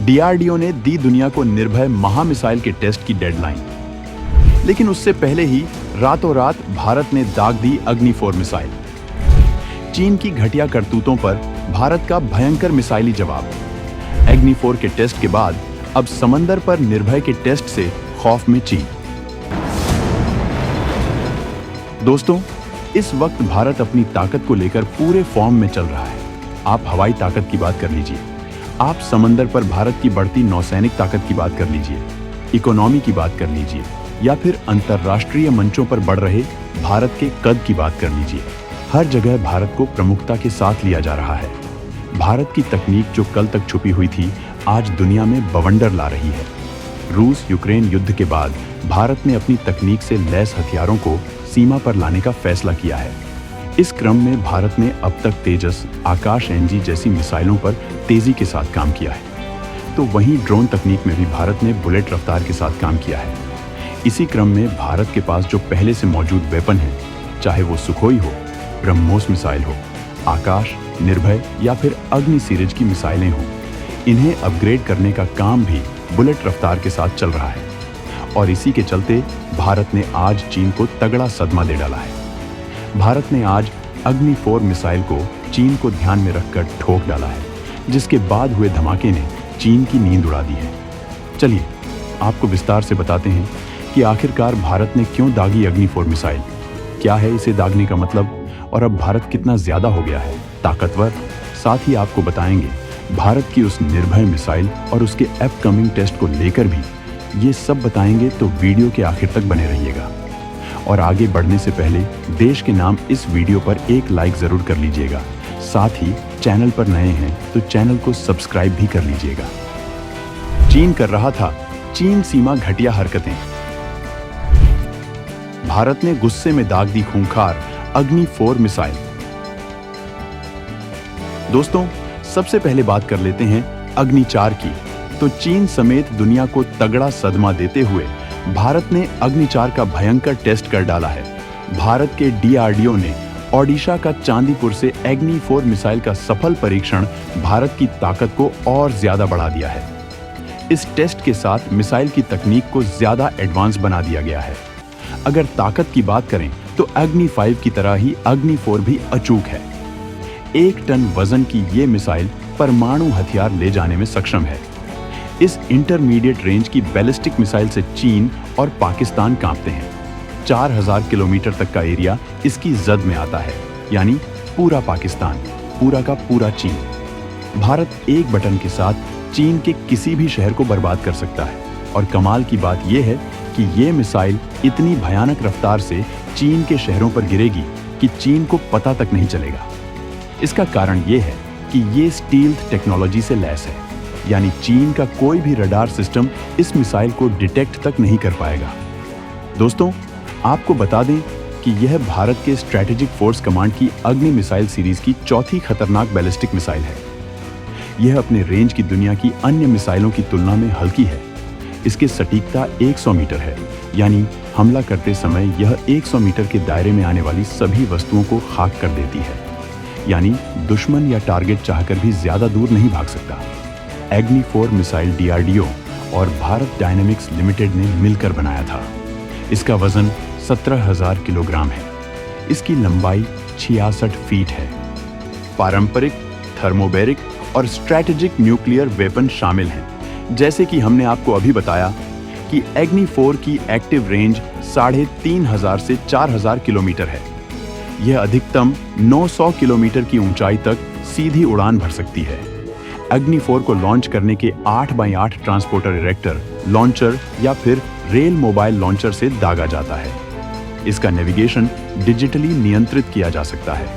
DRDO ने दी दुनिया को निर्भय महामिसाइल के टेस्ट की डेडलाइन। लेकिन उससे पहले ही रातों रात भारत ने दाग दी अग्नि 4 मिसाइल। चीन की घटिया करतूतों पर भारत का भयंकर मिसाइली जवाब। अग्नि 4 के टेस्ट के बाद अब समंदर पर निर्भय के टेस्ट से खौफ में चीन। दोस्तों, इस वक्त भारत अपनी ताकत को लेकर पूरे फॉर्म में चल रहा है। आप हवाई ताकत की बात कर लीजिए, आप समंदर पर भारत की बढ़ती नौसैनिक ताकत की बात कर लीजिए, इकोनॉमी की बात कर लीजिए, या फिर अंतर्राष्ट्रीय मंचों पर बढ़ रहे भारत के कद की बात कर लीजिए। हर जगह भारत को प्रमुखता के साथ लिया जा रहा है। भारत की तकनीक जो कल तक छुपी हुई थी, आज दुनिया में बवंडर ला रही है। रूस यूक्रेन युद्ध के बाद भारत ने अपनी तकनीक से लैस हथियारों को सीमा पर लाने का फैसला किया है। इस क्रम में भारत ने अब तक तेजस, आकाश एनजी जैसी मिसाइलों पर तेजी के साथ काम किया है। तो वहीं ड्रोन तकनीक में भी भारत ने बुलेट रफ्तार के साथ काम किया है। इसी क्रम में भारत के पास जो पहले से मौजूद वेपन है, चाहे वो सुखोई हो, ब्रह्मोस मिसाइल हो, आकाश, निर्भय या फिर अग्नि सीरीज की मिसाइलें हों, इन्हें अपग्रेड करने का काम भी बुलेट रफ्तार के साथ चल रहा है। और इसी के चलते भारत ने आज चीन को तगड़ा सदमा दे डाला है। भारत ने आज अग्नि 4 मिसाइल को चीन को ध्यान में रखकर ठोक डाला है, जिसके बाद हुए धमाके ने चीन की नींद उड़ा दी है। चलिए आपको विस्तार से बताते हैं कि आखिरकार भारत ने क्यों दागी अग्नि 4 मिसाइल, क्या है इसे दागने का मतलब, और अब भारत कितना ज्यादा हो गया है ताकतवर। साथ ही आपको बताएंगे भारत की उस निर्भय मिसाइल और उसके अपकमिंग टेस्ट को लेकर भी। ये सब बताएंगे, तो वीडियो के आखिर तक बने रहिएगा। और आगे बढ़ने से पहले देश के नाम इस वीडियो पर एक लाइक जरूर कर लीजिएगा। साथ ही चैनल पर नए हैं तो चैनल को सब्सक्राइब भी कर लीजिएगा। चीन कर रहा था चीन सीमा घटिया हरकतें। भारत ने गुस्से में दाग दी खूंखार अग्नि 4 मिसाइल। दोस्तों, सबसे पहले बात कर लेते हैं अग्नि 4 की। तो चीन समेत दुनिया को तगड़ा सदमा देते हुए भारत ने अग्नि 4 का भयंकर टेस्ट कर डाला है। भारत के डीआरडीओ ने ओडिशा का चांदीपुर से अग्नि 4 मिसाइल का सफल परीक्षण भारत की ताकत को और ज्यादा बढ़ा दिया है। इस टेस्ट के साथ मिसाइल की तकनीक को ज्यादा एडवांस बना दिया गया है। अगर ताकत की बात करें तो अग्नि 5 की तरह ही अग्नि 4 भी अचूक है। 1 टन वजन की ये मिसाइल परमाणु हथियार ले जाने में सक्षम है। इस इंटरमीडिएट रेंज की बैलिस्टिक मिसाइल से चीन और पाकिस्तान कांपते हैं। 4000 किलोमीटर तक का एरिया इसकी जद में आता है, यानी पूरा पाकिस्तान, पूरा का पूरा चीन। भारत एक बटन के साथ चीन के किसी भी शहर को बर्बाद कर सकता है। और कमाल की बात यह है कि ये मिसाइल इतनी भयानक रफ्तार से चीन के शहरों पर गिरेगी कि चीन को पता तक नहीं चलेगा। इसका कारण यह है कि ये स्टील्थ टेक्नोलॉजी से लैस है, यानी चीन का कोई भी रडार सिस्टम इस मिसाइल को डिटेक्ट तक नहीं कर पाएगा। दोस्तों, आपको बता दें कि यह भारत के स्ट्रैटेजिक फोर्स कमांड की अग्नि मिसाइल सीरीज की चौथी खतरनाक बैलिस्टिक मिसाइल है। यह अपने रेंज की दुनिया की अन्य मिसाइलों की तुलना में हल्की है। इसकी सटीकता 100 मीटर है, यानी हमला करते समय यह 100 मीटर के दायरे में आने वाली सभी वस्तुओं को खाक कर देती है, यानी दुश्मन या टारगेट चाहकर भी ज्यादा दूर नहीं भाग सकता। अग्नि 4 मिसाइल डीआरडीओ और भारत डायनेमिक्स लिमिटेड ने मिलकर बनाया था। इसका वजन 17,000 किलोग्राम है। इसकी लंबाई 66 फीट है। पारंपरिक, थर्मोबैरिक और स्ट्रैटेजिक न्यूक्लियर वेपन शामिल हैं। जैसे कि हमने आपको अभी बताया कि अग्नि 4 की एक्टिव रेंज 3,500 से 4,000 किलोमीटर है। यह अधिकतम 900 किलोमीटर की ऊंचाई तक सीधी उड़ान भर सकती है। अग्नि 4 को लॉन्च करने के 8x8 ट्रांसपोर्टर इरेक्टर, लॉन्चर या फिर रेल मोबाइल लॉन्चर से दागा जाता है। इसका नेविगेशन डिजिटली नियंत्रित किया जा सकता है।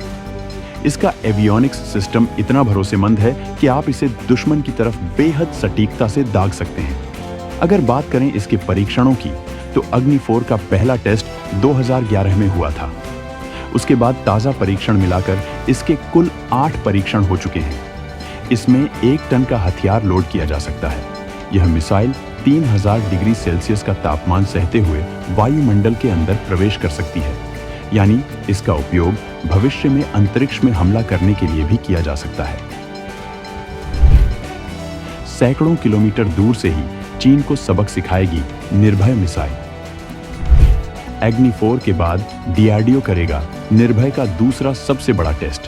इसका एवियोनिक्स सिस्टम इतना भरोसेमंद है कि आप इसे दुश्मन की तरफ बेहद सटीकता से दाग सकते हैं। अगर बात करें इसके परीक्षणों की, तो अग्नि 4 का पहला टेस्ट 2011 में हुआ था। उसके बाद ताज़ा परीक्षण मिलाकर इसके कुल 8 परीक्षण हो चुके हैं। इसमें 1 टन का हथियार लोड किया जा सकता है। यह मिसाइल 3000 डिग्री सेल्सियस का तापमान सहते हुए वायुमंडल के अंदर प्रवेश कर सकती है, यानी इसका उपयोग भविष्य में अंतरिक्ष में हमला करने के लिए भी किया जा सकता है। सैकड़ों किलोमीटर दूर से ही चीन को सबक सिखाएगी निर्भय मिसाइल। अग्नि 4 के बाद डीआरडीओ करेगा निर्भय का दूसरा सबसे बड़ा टेस्ट।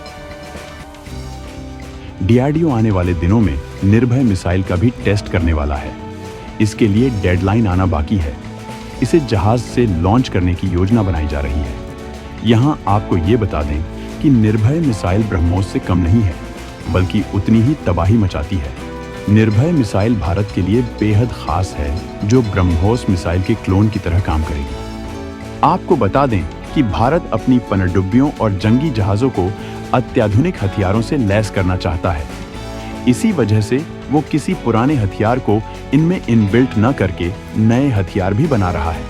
डीआरडीओ आने वाले दिनों में निर्भय मिसाइल का भी टेस्ट करने वाला है। इसके लिए डेडलाइन आना बाकी है। इसे जहाज से लॉन्च करने की योजना बनाई जा रही है। यहां आपको ये बता दें कि निर्भय मिसाइल ब्रह्मोस से कम नहीं है, बल्कि उतनी ही तबाही मचाती है। निर्भय मिसाइल भारत के लिए बेहद खास है, जो ब्रह्मोस मिसाइल के क्लोन की तरह काम करेगी। आपको बता दें कि भारत अपनी पनडुब्बियों और जंगी जहाजों को अत्याधुनिक हथियारों से लैस करना चाहता है। इसी वजह से वो किसी पुराने हथियार को इनमें इनबिल्ट न करके नए हथियार भी बना रहा है।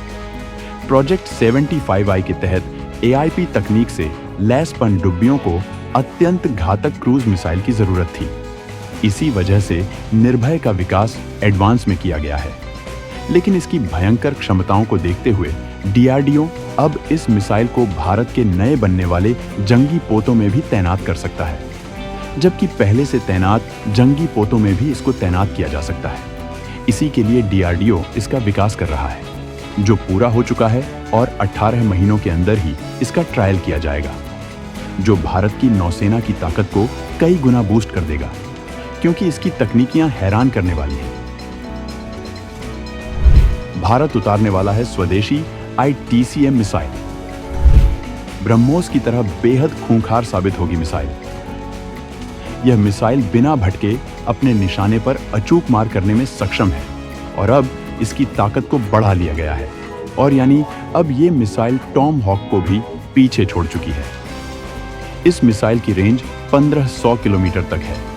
प्रोजेक्ट 75I के तहत AIP तकनीक से लैस पनडुब्बियों को अत्यंत घातक क्रूज मिसाइल की जरूरत थी। इसी वजह से निर्भय का विकास एडवांस में किया गया है। लेकिन इसकी भयंकर क्षमताओं को देखते हुए डीआरडीओ अब इस मिसाइल को भारत के नए बनने वाले जंगी पोतों में भी तैनात कर सकता है, जबकि पहले से तैनात जंगी पोतों में भी इसको तैनात किया जा सकता है। इसी के लिए डीआरडीओ इसका विकास कर रहा है, जो पूरा हो चुका है, और 18 महीनों के अंदर ही इसका ट्रायल किया जाएगा, जो भारत की नौसेना की ताकत को कई गुना बूस्ट कर देगा, क्योंकि इसकी तकनीकियां हैरान करने वाली हैं। भारत उतारने वाला है स्वदेशी ITCM मिसाइल। ब्रह्मोस की तरह बेहद खूंखार साबित होगी मिसाइल। यह मिसाइल बिना भटके अपने निशाने पर अचूक मार करने में सक्षम है, और अब इसकी ताकत को बढ़ा लिया गया है, और यानी अब ये मिसाइल टॉम हॉक को भी पीछे छोड़ चुकी है। इस मिसाइल की रेंज 1500 किलोमीटर तक है।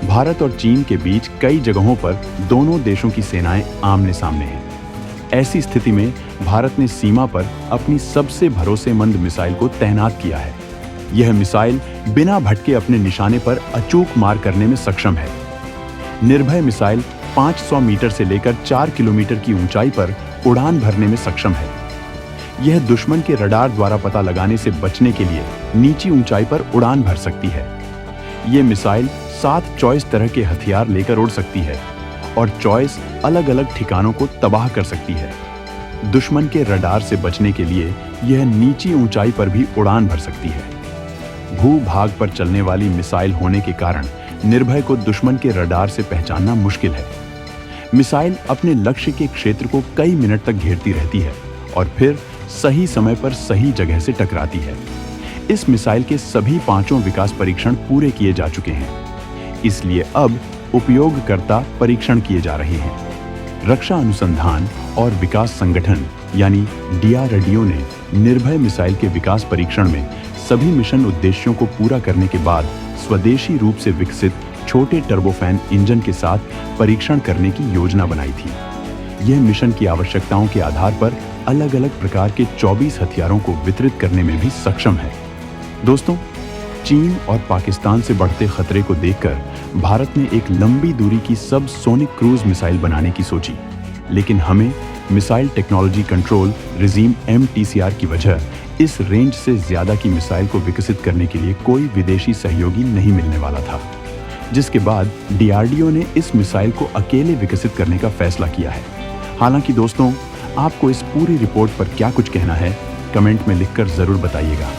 भारत और चीन के बीच कई जगहों पर दोनों देशों की सेनाएं आमने सामने हैं। ऐसी स्थिति में भारत ने सीमा पर अपनी सबसे भरोसेमंद मिसाइल को तैनात किया है। यह मिसाइल बिना भटके अपने निशाने पर अचूक मार करने में सक्षम है। निर्भय मिसाइल 500 मीटर से लेकर 4 किलोमीटर की ऊंचाई पर उड़ान भरने में सक्षम है। यह दुश्मन के रडार द्वारा पता लगाने से बचने के लिए नीची ऊंचाई पर उड़ान भर सकती है। यह मिसाइल 7 चॉइस तरह के हथियार लेकर उड़ सकती है, और चॉइस अलग अलग ठिकानों को तबाह कर सकती है। दुश्मन के रडार से बचने के लिए यह नीची ऊंचाई पर भी उड़ान भर सकती है। भू-भाग पर चलने वाली मिसाइल होने के कारण निर्भय को दुश्मन के रडार से पहचानना मुश्किल है। मिसाइल अपने लक्ष्य के क्षेत्र को कई मिनट तक घेरती रहती है, और फिर सही समय पर सही जगह से टकराती है। इस मिसाइल के सभी 5 विकास परीक्षण पूरे किए जा चुके हैं, इसलिए अब उपयोगकर्ता परीक्षण किए जा रहे हैं। रक्षा अनुसंधान और विकास संगठन यानी डीआरडीओ ने निर्भय मिसाइल के विकास परीक्षण में सभी मिशन उद्देश्यों को पूरा करने के बाद स्वदेशी रूप से विकसित छोटे टर्बोफैन इंजन के साथ परीक्षण करने की योजना बनाई थी। यह मिशन की आवश्यकताओं के आधार पर अलग अलग प्रकार के 24 हथियारों को वितरित करने में भी सक्षम है। दोस्तों, चीन और पाकिस्तान से बढ़ते खतरे को देखकर भारत ने एक लंबी दूरी की सब सोनिक क्रूज मिसाइल बनाने की सोची, लेकिन हमें missile technology control regime MTCR की वजह इस रेंज से ज्यादा की मिसाइल को विकसित करने के लिए कोई विदेशी सहयोगी नहीं मिलने वाला था, जिसके बाद डीआरडीओ ने इस मिसाइल को अकेले विकसित करने का फैसला किया है। हालांकि दोस्तों, आपको इस पूरी रिपोर्ट पर क्या कुछ कहना है, कमेंट में लिखकर जरूर बताइएगा।